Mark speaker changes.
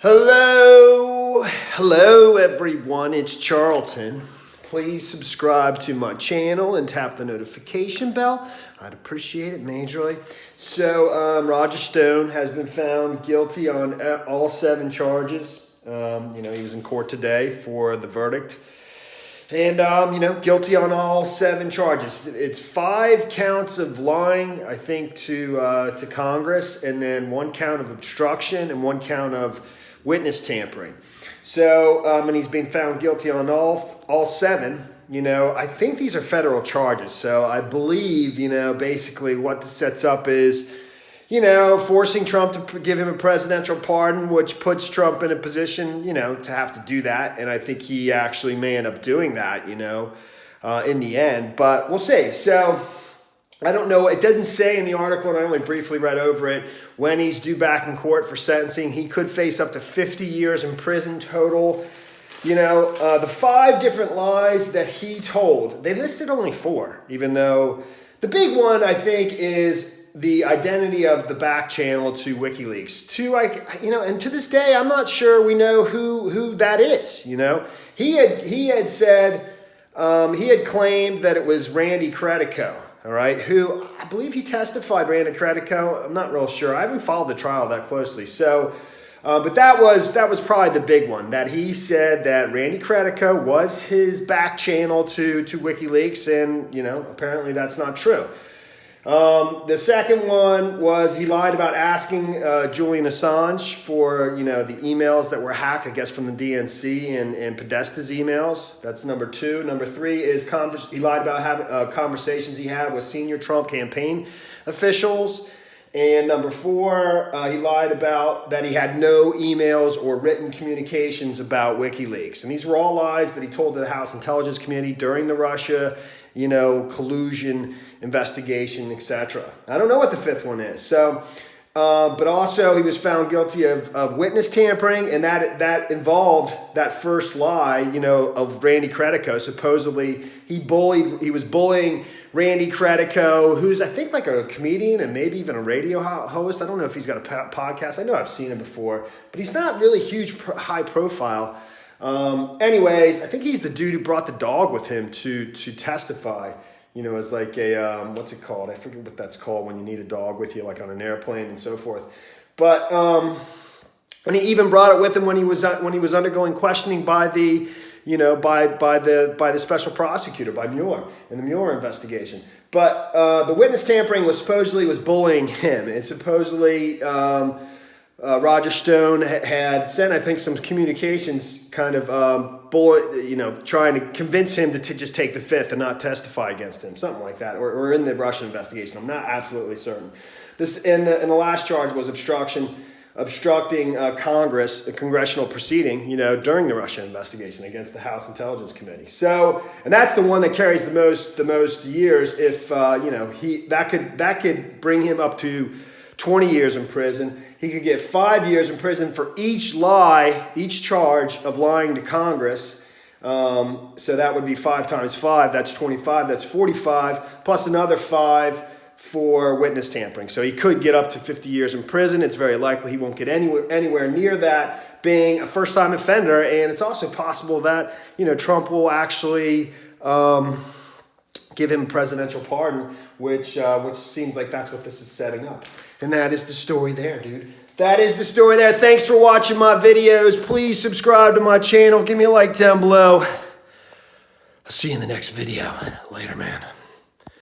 Speaker 1: Hello everyone, it's Charlton. Please subscribe to my channel and tap the notification bell. I'd appreciate it majorly. So Roger Stone has been found guilty on all 7 charges. He was in court today for the verdict. And, guilty on all 7 charges. It's 5 counts of lying, I think, to Congress, and then 1 count of obstruction and 1 count of witness tampering. So, and he's been found guilty on all 7. I think these are federal charges. So I believe, basically what this sets up is, forcing Trump to give him a presidential pardon, which puts Trump in a position, to have to do that. And I think he actually may end up doing that, in the end. But we'll see. So I don't know. It doesn't say in the article, and I only briefly read over it, when he's due back in court for sentencing. He could face up to 50 years in prison total. The 5 different lies that he told, they listed only 4, even though the big one, I think, is the identity of the back channel to WikiLeaks. And to this day, I'm not sure we know who that is. He had said, he had claimed that it was Randy Credico, all right, who I believe he testified, Randy Credico. I'm not real sure. I haven't followed the trial that closely. So, but that was probably the big one, that he said that Randy Credico was his back channel to WikiLeaks, and, apparently that's not true. The second one was he lied about asking Julian Assange for, the emails that were hacked, I guess, from the DNC and Podesta's emails. That's number 2. Number 3 is he lied about having conversations he had with senior Trump campaign officials. And number 4, he lied about that he had no emails or written communications about WikiLeaks. And these were all lies that he told to the House Intelligence Committee during the Russia collusion investigation, etc. I don't know what the 5th one is. So, but also he was found guilty of witness tampering, and that involved that first lie, of Randy Credico. Supposedly he was bullying Randy Credico, who's I think like a comedian and maybe even a radio host. I don't know if he's got a podcast. I know I've seen him before, but he's not really high profile. Anyways, I think he's the dude who brought the dog with him to testify, as like a, what's it called? I forget what that's called when you need a dog with you, like on an airplane and so forth. But, and he even brought it with him when he was undergoing questioning by the, by the special prosecutor, by Mueller, in the Mueller investigation. But, the witness tampering was bullying him, and supposedly, Roger Stone had sent, I think, some communications kind of, trying to convince him to just take the 5th and not testify against him, something like that, or in the Russian investigation. I'm not absolutely certain. This and the last charge was obstructing Congress, a congressional proceeding, during the Russia investigation against the House Intelligence Committee. So, and that's the one that carries the most years. If that could bring him up to 20 years in prison. He could get 5 years in prison for each charge of lying to Congress. So that would be 5 times 5. That's 25. That's 45, plus another 5 for witness tampering. So he could get up to 50 years in prison. It's very likely he won't get anywhere near that, being a first-time offender. And it's also possible that, Trump will actually give him a presidential pardon, which seems like that's what this is setting up. And that is the story there, dude. That is the story there. Thanks for watching my videos. Please subscribe to my channel. Give me a like down below. I'll see you in the next video. Later, man.